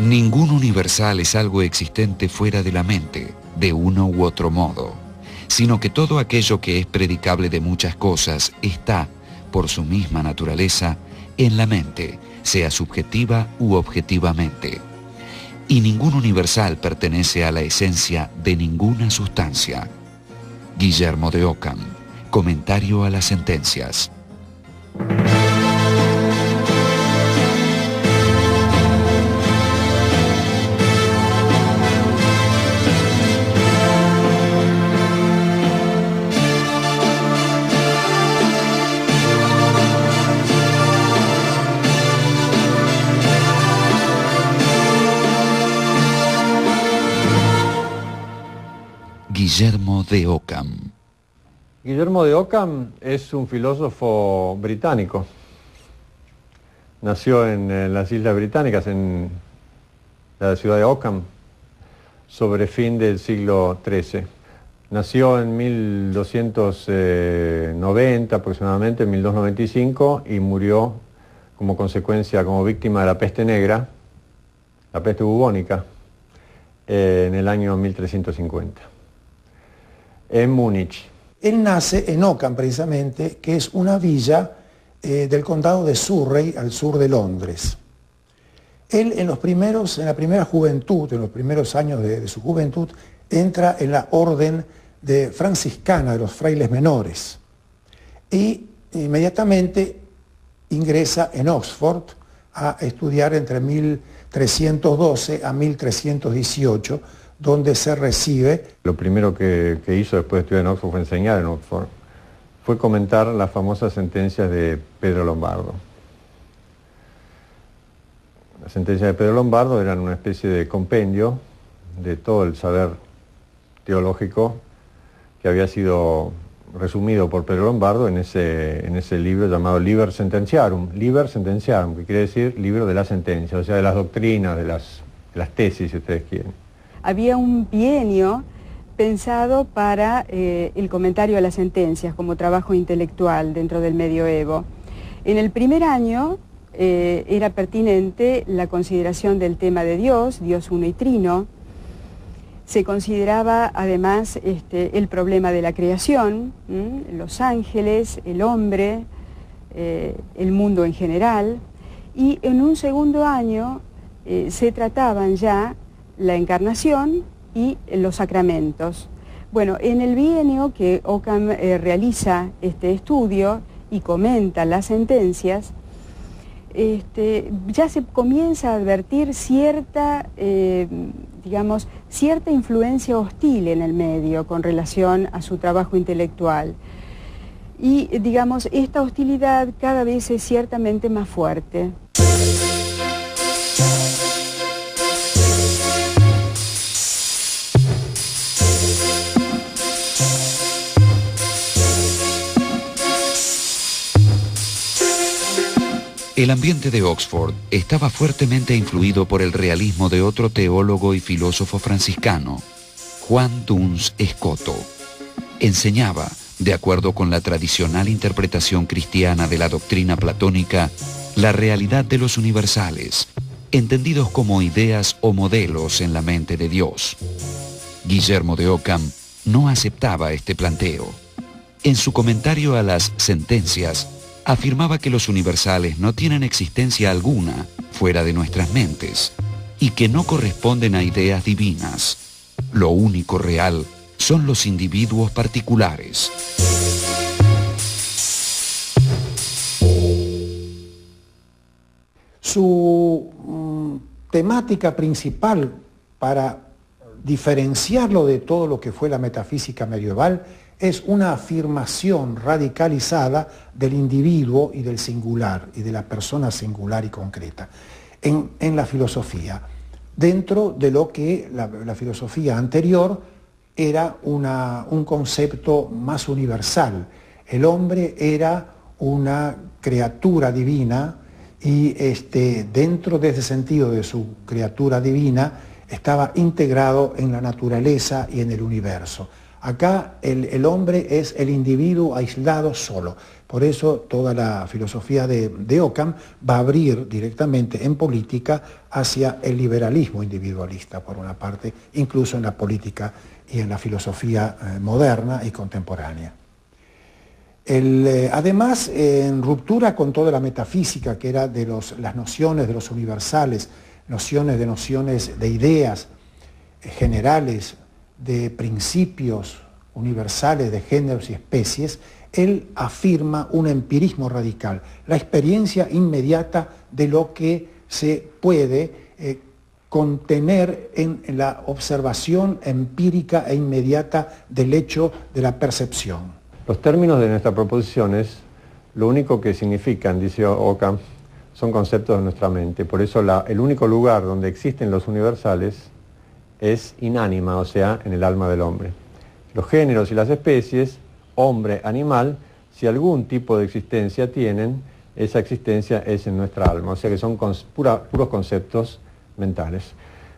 Ningún universal es algo existente fuera de la mente, de uno u otro modo, sino que todo aquello que es predicable de muchas cosas está, por su misma naturaleza, en la mente, sea subjetiva u objetivamente. Y ningún universal pertenece a la esencia de ninguna sustancia. Guillermo de Ockham, comentario a las sentencias. Guillermo de Ockham. Guillermo de Ockham es un filósofo británico. Nació en las Islas Británicas, en la ciudad de Ockham, sobre fin del siglo XIII. Nació en 1290 aproximadamente, en 1295, y murió como consecuencia, como víctima de la peste negra, la peste bubónica, en el año 1350. En Múnich. Él nace en Ockham, precisamente, que es una villa del condado de Surrey, al sur de Londres. Él en la primera juventud, en los primeros años de su juventud, entra en la orden franciscana de los frailes menores y inmediatamente ingresa en Oxford a estudiar entre 1312 a 1318, donde se recibe. Lo primero que hizo después de estudiar en Oxford fue enseñar en Oxford. Fue comentar las famosas sentencias de Pedro Lombardo. Las sentencias de Pedro Lombardo eran una especie de compendio de todo el saber teológico que había sido resumido por Pedro Lombardo en ese libro llamado Liber Sententiarum, que quiere decir libro de la sentencia, o sea, de las doctrinas, de las tesis, si ustedes quieren. Había un bienio pensado para el comentario a las sentencias como trabajo intelectual dentro del medioevo. En el primer año era pertinente la consideración del tema de Dios uno y trino. Se consideraba además el problema de la creación, los ángeles, el hombre, el mundo en general. Y en un segundo año se trataban ya la encarnación y los sacramentos. Bueno, en el bienio que Ockham realiza este estudio y comenta las sentencias, ya se comienza a advertir cierta influencia hostil en el medio con relación a su trabajo intelectual. Y, esta hostilidad cada vez es ciertamente más fuerte. El ambiente de Oxford estaba fuertemente influido por el realismo de otro teólogo y filósofo franciscano, Juan Duns Scoto. Enseñaba, de acuerdo con la tradicional interpretación cristiana de la doctrina platónica, la realidad de los universales, entendidos como ideas o modelos en la mente de Dios. Guillermo de Ockham no aceptaba este planteo. En su comentario a las sentencias, afirmaba que los universales no tienen existencia alguna fuera de nuestras mentes y que no corresponden a ideas divinas. Lo único real son los individuos particulares. Su temática principal para diferenciarlo de todo lo que fue la metafísica medieval es una afirmación radicalizada del individuo y del singular, y de la persona singular y concreta, en la filosofía, dentro de lo que la filosofía anterior era un concepto más universal. El hombre era una criatura divina y dentro de ese sentido de su criatura divina estaba integrado en la naturaleza y en el universo. Acá el hombre es el individuo aislado solo. Por eso toda la filosofía de Ockham va a abrir directamente en política hacia el liberalismo individualista, por una parte, incluso en la política y en la filosofía moderna y contemporánea. Además, en ruptura con toda la metafísica que era de las nociones de los universales, nociones de ideas generales, de principios universales de géneros y especies, él afirma un empirismo radical, la experiencia inmediata de lo que se puede contener en la observación empírica e inmediata del hecho de la percepción. Los términos de nuestras proposiciones, lo único que significan, dice Ockham, son conceptos de nuestra mente. Por eso el único lugar donde existen los universales es inánima, o sea, en el alma del hombre. Los géneros y las especies, hombre, animal, si algún tipo de existencia tienen, esa existencia es en nuestra alma, o sea que son puros conceptos mentales.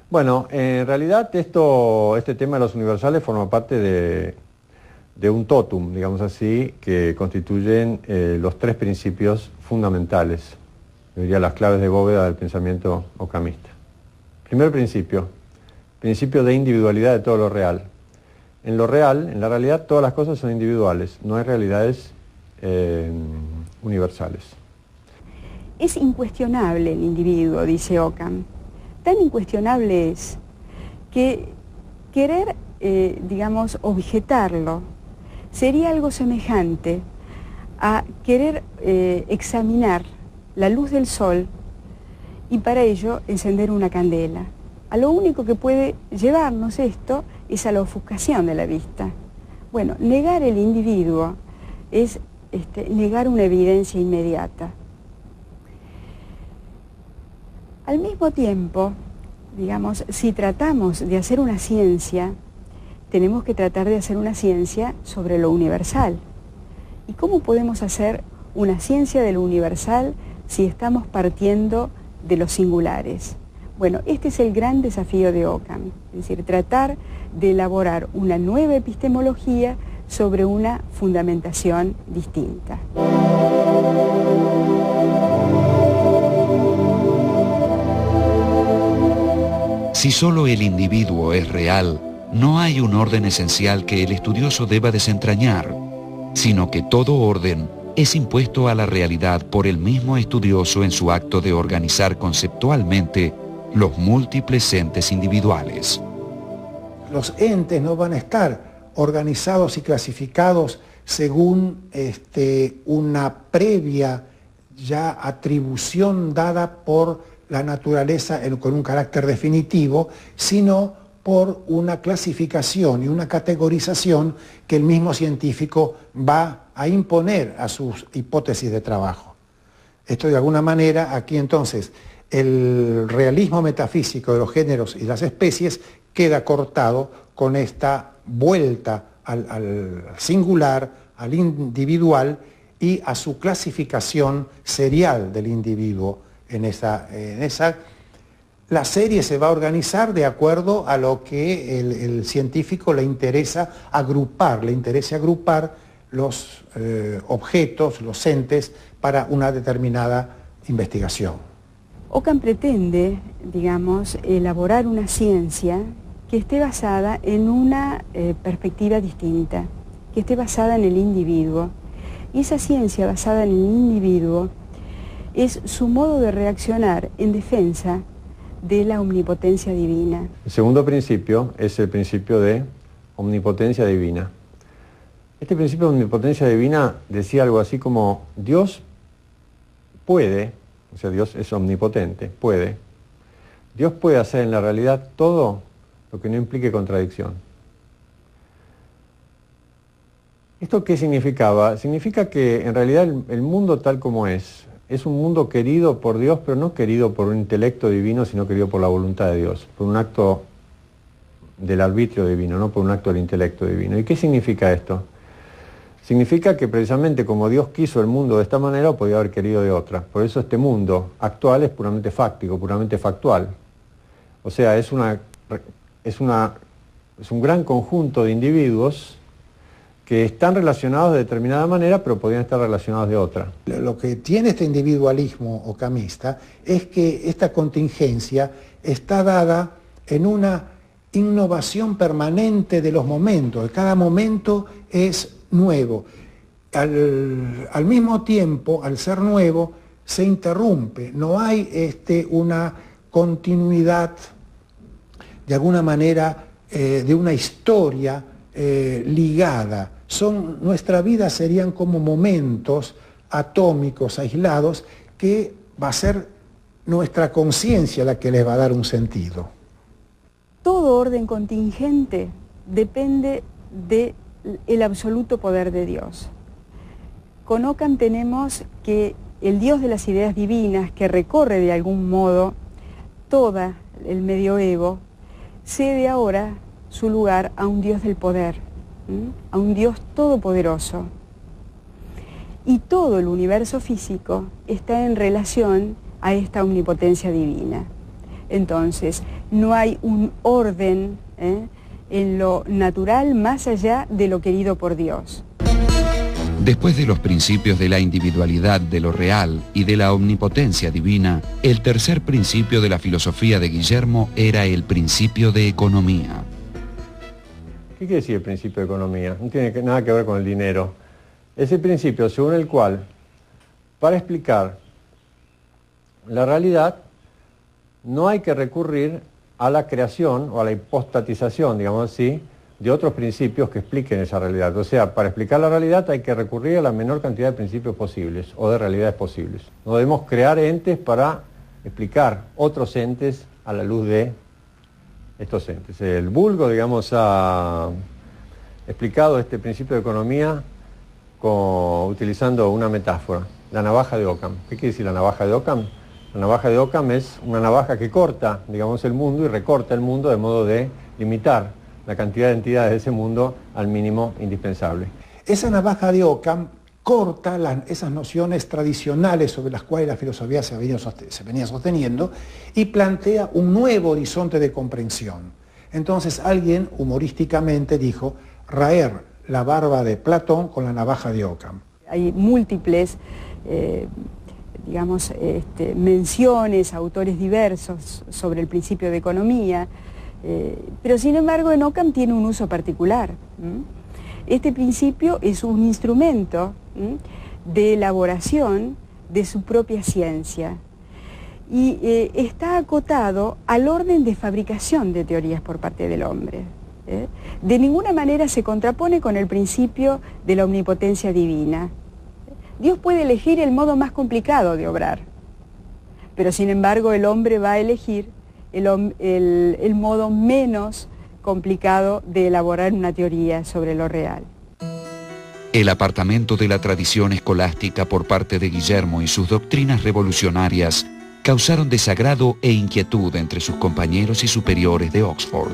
Bueno, en realidad este tema de los universales forma parte de un totum, digamos así, que constituyen los tres principios fundamentales, yo diría las claves de bóveda del pensamiento occamista. Primer principio de individualidad de todo lo real. En lo real, en la realidad, todas las cosas son individuales, no hay realidades universales. Es incuestionable el individuo, dice Ockham. Tan incuestionable es que querer, digamos, objetarlo sería algo semejante a querer examinar la luz del sol y para ello encender una candela. A lo único que puede llevarnos esto es a la ofuscación de la vista. Bueno, negar el individuo es negar una evidencia inmediata. Al mismo tiempo, digamos, si tratamos de hacer una ciencia, tenemos que tratar de hacer una ciencia sobre lo universal. ¿Y cómo podemos hacer una ciencia de lo universal si estamos partiendo de los singulares? Bueno, este es el gran desafío de Ockham, es decir, tratar de elaborar una nueva epistemología sobre una fundamentación distinta. Si solo el individuo es real, no hay un orden esencial que el estudioso deba desentrañar, sino que todo orden es impuesto a la realidad por el mismo estudioso en su acto de organizar conceptualmente los múltiples entes individuales. Los entes no van a estar organizados y clasificados según una previa ya atribución dada por la naturaleza con un carácter definitivo, sino por una clasificación y una categorización que el mismo científico va a imponer a sus hipótesis de trabajo. Esto de alguna manera, aquí entonces, el realismo metafísico de los géneros y las especies queda cortado con esta vuelta al singular, al individual y a su clasificación serial del individuo. La serie se va a organizar de acuerdo a lo que el científico le interesa agrupar, los objetos, los entes para una determinada investigación. Ockham pretende, digamos, elaborar una ciencia que esté basada en una perspectiva distinta, que esté basada en el individuo. Y esa ciencia basada en el individuo es su modo de reaccionar en defensa de la omnipotencia divina. El segundo principio es el principio de omnipotencia divina. Este principio de omnipotencia divina decía algo así como Dios puede, o sea, Dios es omnipotente, puede. Dios puede hacer en la realidad todo lo que no implique contradicción. ¿Esto qué significaba? Significa que en realidad el mundo tal como es un mundo querido por Dios, pero no querido por un intelecto divino, sino querido por la voluntad de Dios, por un acto del arbitrio divino, no por un acto del intelecto divino. ¿Y qué significa esto? Significa que precisamente como Dios quiso el mundo de esta manera, podía haber querido de otra. Por eso este mundo actual es puramente fáctico, puramente factual. O sea, es una es un gran conjunto de individuos que están relacionados de determinada manera, pero podrían estar relacionados de otra. Lo que tiene este individualismo ocamista es que esta contingencia está dada en una innovación permanente de los momentos. Cada momento es nuevo. Al mismo tiempo, al ser nuevo, se interrumpe. No hay una continuidad, de alguna manera, de una historia ligada. Nuestra vida serían como momentos atómicos, aislados, que va a ser nuestra conciencia la que les va a dar un sentido. Todo orden contingente depende del absoluto poder de Dios. Con Occam tenemos que el Dios de las ideas divinas, que recorre de algún modo todo el medioevo, cede ahora su lugar a un Dios del poder, a un Dios todopoderoso. Y todo el universo físico está en relación a esta omnipotencia divina. Entonces, no hay un orden en lo natural más allá de lo querido por Dios. Después de los principios de la individualidad, de lo real y de la omnipotencia divina, el tercer principio de la filosofía de Guillermo era el principio de economía. ¿Qué quiere decir el principio de economía? No tiene nada que ver con el dinero. Es el principio según el cual, para explicar la realidad, no hay que recurrir a la creación o a la hipostatización, digamos así, de otros principios que expliquen esa realidad. O sea, para explicar la realidad hay que recurrir a la menor cantidad de principios posibles o de realidades posibles. No debemos crear entes para explicar otros entes a la luz de estos entes. El vulgo, digamos, ha explicado este principio de economía utilizando una metáfora, la navaja de Occam. ¿Qué quiere decir la navaja de Occam? La navaja de Occam es una navaja que corta, digamos, el mundo y recorta el mundo de modo de limitar la cantidad de entidades de ese mundo al mínimo indispensable. Esa navaja de Occam corta esas nociones tradicionales sobre las cuales la filosofía se venía sosteniendo y plantea un nuevo horizonte de comprensión. Entonces alguien humorísticamente dijo, raer la barba de Platón con la navaja de Occam. Hay múltiples menciones, autores diversos sobre el principio de economía, pero sin embargo en Occam tiene un uso particular. Este principio es un instrumento de elaboración de su propia ciencia y está acotado al orden de fabricación de teorías por parte del hombre. De ninguna manera se contrapone con el principio de la omnipotencia divina. Dios puede elegir el modo más complicado de obrar, pero sin embargo el hombre va a elegir el modo menos complicado de elaborar una teoría sobre lo real. El apartamento de la tradición escolástica por parte de Guillermo y sus doctrinas revolucionarias causaron desagrado e inquietud entre sus compañeros y superiores de Oxford.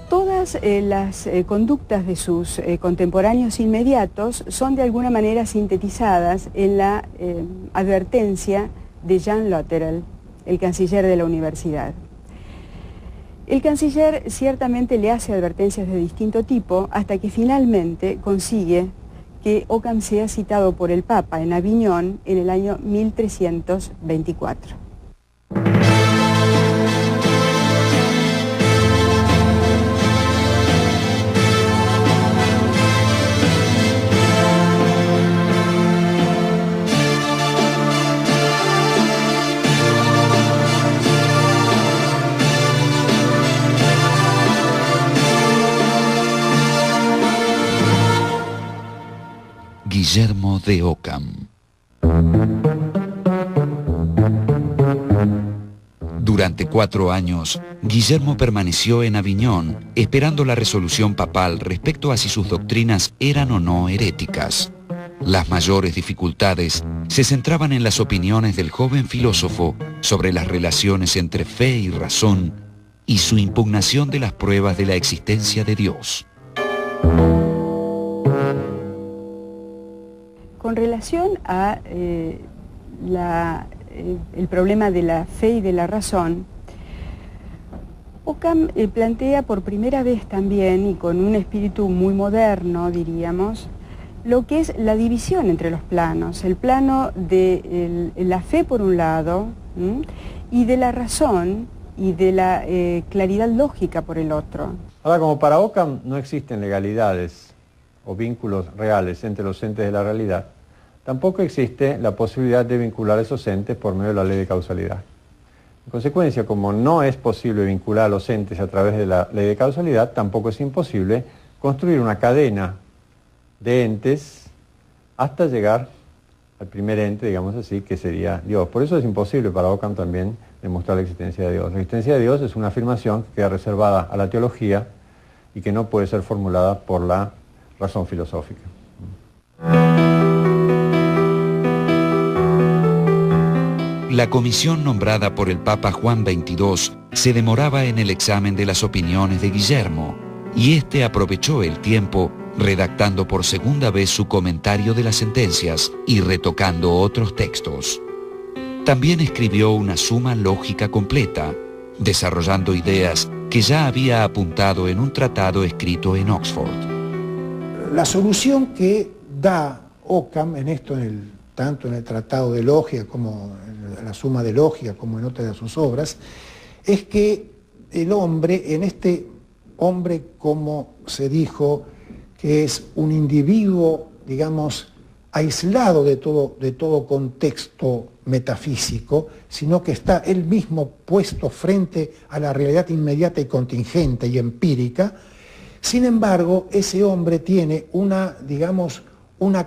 Todas las conductas de sus contemporáneos inmediatos son de alguna manera sintetizadas en la advertencia de Jean Lutherell, el canciller de la universidad. El canciller ciertamente le hace advertencias de distinto tipo hasta que finalmente consigue que Occam sea citado por el Papa en Aviñón en el año 1324. Guillermo de Occam. Durante 4 años, Guillermo permaneció en Aviñón, esperando la resolución papal respecto a si sus doctrinas eran o no heréticas. Las mayores dificultades se centraban en las opiniones del joven filósofo sobre las relaciones entre fe y razón y su impugnación de las pruebas de la existencia de Dios. Con relación a el problema de la fe y de la razón, Occam plantea por primera vez también, y con un espíritu muy moderno, diríamos, lo que es la división entre los planos, el plano de la fe por un lado, y de la razón y de la claridad lógica por el otro. Ahora, como para Occam no existen legalidades o vínculos reales entre los entes de la realidad, tampoco existe la posibilidad de vincular esos entes por medio de la ley de causalidad. En consecuencia, como no es posible vincular a los entes a través de la ley de causalidad, tampoco es imposible construir una cadena de entes hasta llegar al primer ente, digamos así, que sería Dios. Por eso es imposible para Occam también demostrar la existencia de Dios. La existencia de Dios es una afirmación que queda reservada a la teología y que no puede ser formulada por la razón filosófica. La comisión nombrada por el Papa Juan XXII se demoraba en el examen de las opiniones de Guillermo, y este aprovechó el tiempo redactando por segunda vez su comentario de las sentencias y retocando otros textos. También escribió una suma lógica completa, desarrollando ideas que ya había apuntado en un tratado escrito en Oxford. La solución que da Occam en esto, tanto en el Tratado de Logia como en la Suma de Logia, como en otras de sus obras, es que el hombre, en este hombre, como se dijo, que es un individuo, digamos, aislado de todo contexto metafísico, sino que está él mismo puesto frente a la realidad inmediata y contingente y empírica. Sin embargo, ese hombre tiene una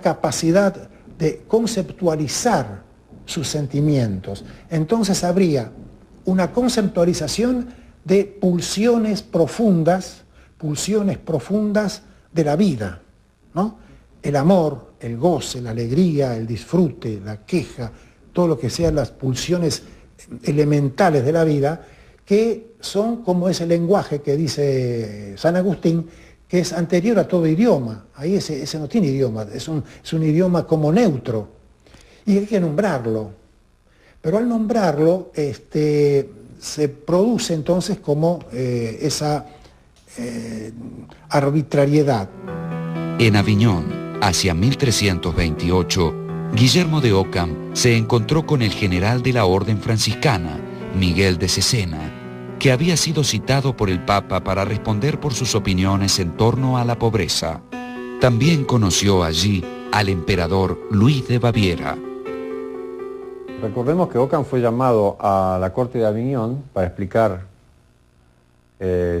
capacidad de conceptualizar sus sentimientos. Entonces habría una conceptualización de pulsiones profundas de la vida, ¿no? El amor, el goce, la alegría, el disfrute, la queja, todo lo que sean las pulsiones elementales de la vida, que son como ese lenguaje que dice San Agustín, que es anterior a todo idioma. Ahí ese no tiene idioma, es un idioma como neutro, y hay que nombrarlo. Pero al nombrarlo se produce entonces como esa arbitrariedad. En Aviñón, hacia 1328, Guillermo de Occam se encontró con el general de la Orden Franciscana, Miguel de Cesena, que había sido citado por el Papa para responder por sus opiniones en torno a la pobreza. También conoció allí al emperador Luis de Baviera. Recordemos que Occam fue llamado a la corte de Aviñón para explicar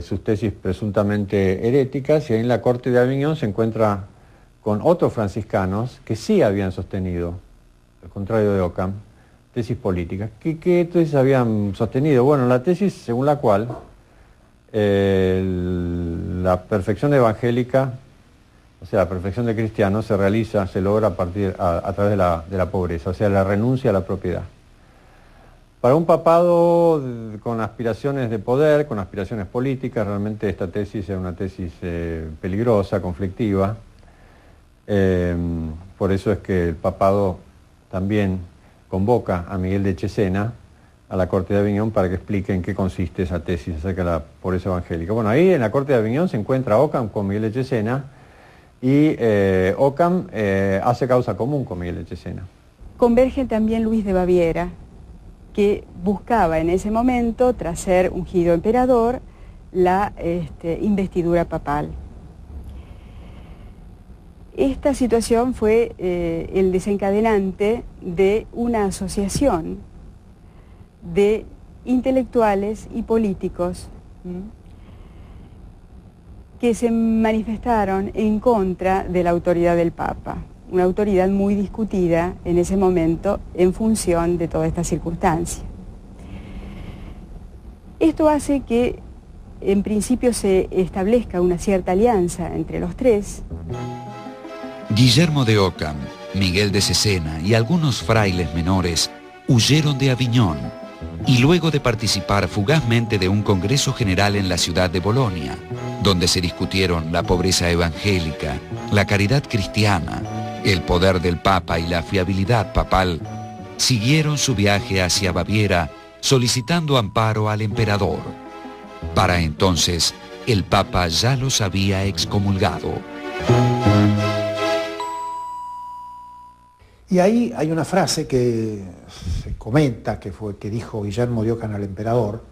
sus tesis presuntamente heréticas, y ahí en la corte de Aviñón se encuentra con otros franciscanos que sí habían sostenido, al contrario de Occam, tesis políticas. ¿Qué tesis habían sostenido? Bueno, la tesis según la cual la perfección evangélica, o sea, la perfección de cristiano, se logra a través de la pobreza, o sea, la renuncia a la propiedad. Para un papado con aspiraciones de poder, con aspiraciones políticas, realmente esta tesis es una tesis peligrosa, conflictiva. Por eso es que el papado también convoca a Miguel de Cesena a la corte de Aviñón para que explique en qué consiste esa tesis acerca de la pobreza evangélica. Bueno, ahí en la corte de Aviñón se encuentra Occam con Miguel de Cesena, y Occam hace causa común con Miguel de Cesena. Converge también Luis de Baviera, que buscaba en ese momento, tras ser ungido emperador, la investidura papal. Esta situación fue el desencadenante de una asociación de intelectuales y políticos que se manifestaron en contra de la autoridad del Papa, una autoridad muy discutida en ese momento en función de toda esta circunstancia. Esto hace que en principio se establezca una cierta alianza entre los tres. Guillermo de Occam, Miguel de Cesena y algunos frailes menores huyeron de Aviñón, y luego de participar fugazmente de un congreso general en la ciudad de Bolonia, donde se discutieron la pobreza evangélica, la caridad cristiana, el poder del Papa y la fiabilidad papal, siguieron su viaje hacia Baviera solicitando amparo al emperador. Para entonces, el Papa ya los había excomulgado. Y ahí hay una frase que se comenta, que dijo Guillermo de Ockham al emperador.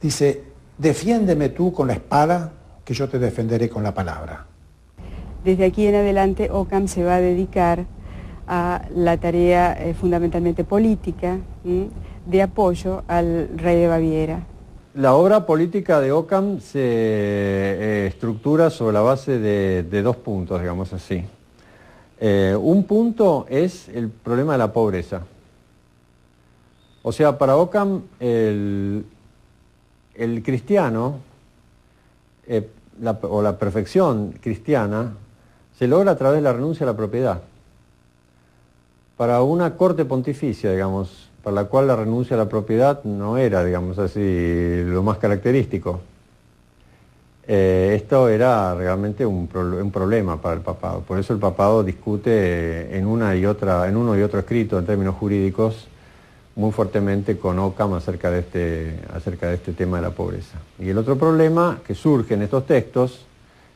Dice: defiéndeme tú con la espada, que yo te defenderé con la palabra. Desde aquí en adelante Ockham se va a dedicar a la tarea fundamentalmente política, de apoyo al rey de Baviera. La obra política de Ockham se estructura sobre la base de dos puntos, digamos así. Un punto es el problema de la pobreza. O sea, para Ockham el cristiano, o la perfección cristiana, se logra a través de la renuncia a la propiedad. Para una corte pontificia, digamos, para la cual la renuncia a la propiedad no era, digamos así, lo más característico. Esto era realmente un problema para el papado. Por eso el papado discute en uno y otro escrito, en términos jurídicos, muy fuertemente con Ockham acerca de este tema de la pobreza. Y el otro problema que surge en estos textos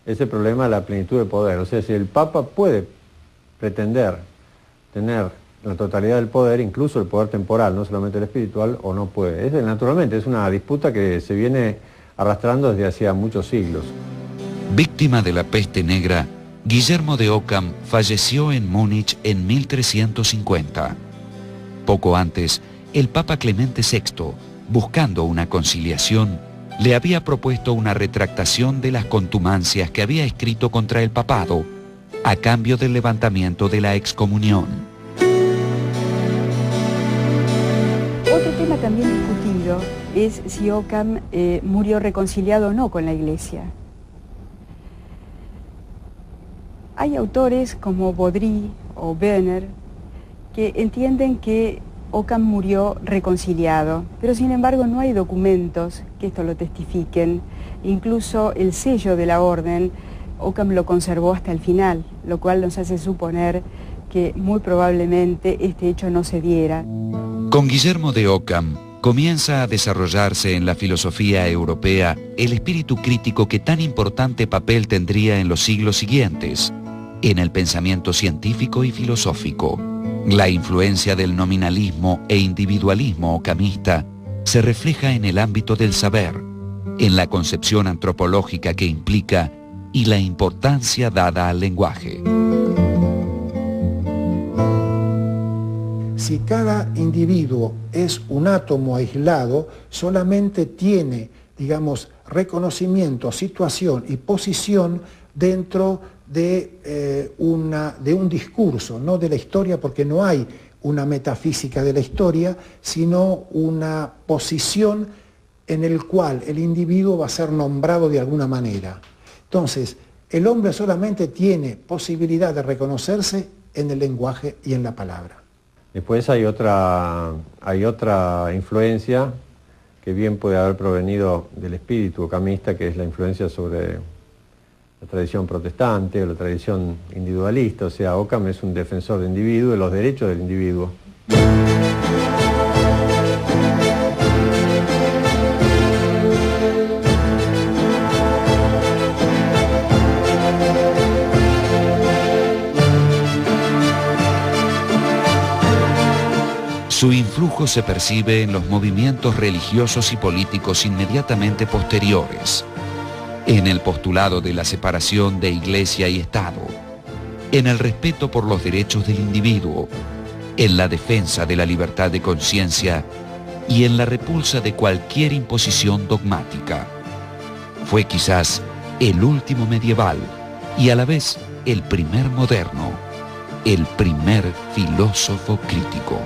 es el problema de la plenitud de poder. O sea, si el Papa puede pretender tener la totalidad del poder, incluso el poder temporal, no solamente el espiritual, o no puede. Naturalmente, es una disputa que se viene arrastrando desde hacía muchos siglos. Víctima de la peste negra, Guillermo de Ockham falleció en Múnich en 1350. Poco antes, el Papa Clemente VI, buscando una conciliación, le había propuesto una retractación de las contumacias que había escrito contra el papado, a cambio del levantamiento de la excomunión. Otro tema también discutido es si Ockham murió reconciliado o no con la Iglesia. Hay autores como Baudry o Werner que entienden que Ockham murió reconciliado, pero sin embargo no hay documentos que esto lo testifiquen. Incluso el sello de la orden, Ockham lo conservó hasta el final, lo cual nos hace suponer que muy probablemente este hecho no se diera. Con Guillermo de Ockham comienza a desarrollarse en la filosofía europea el espíritu crítico que tan importante papel tendría en los siglos siguientes, en el pensamiento científico y filosófico. La influencia del nominalismo e individualismo ockhamista se refleja en el ámbito del saber, en la concepción antropológica que implica y la importancia dada al lenguaje. Si cada individuo es un átomo aislado, solamente tiene, digamos, reconocimiento, situación y posición dentro de un discurso, no de la historia, porque no hay una metafísica de la historia, sino una posición en el cual el individuo va a ser nombrado de alguna manera. Entonces, el hombre solamente tiene posibilidad de reconocerse en el lenguaje y en la palabra. Después hay otra influencia que bien puede haber provenido del espíritu ockhamista, que es la influencia sobre la tradición protestante o la tradición individualista. O sea, Ockham es un defensor del individuo y los derechos del individuo. Su influjo se percibe en los movimientos religiosos y políticos inmediatamente posteriores, en el postulado de la separación de Iglesia y Estado, en el respeto por los derechos del individuo, en la defensa de la libertad de conciencia y en la repulsa de cualquier imposición dogmática. Fue quizás el último medieval y a la vez el primer moderno, el primer filósofo crítico.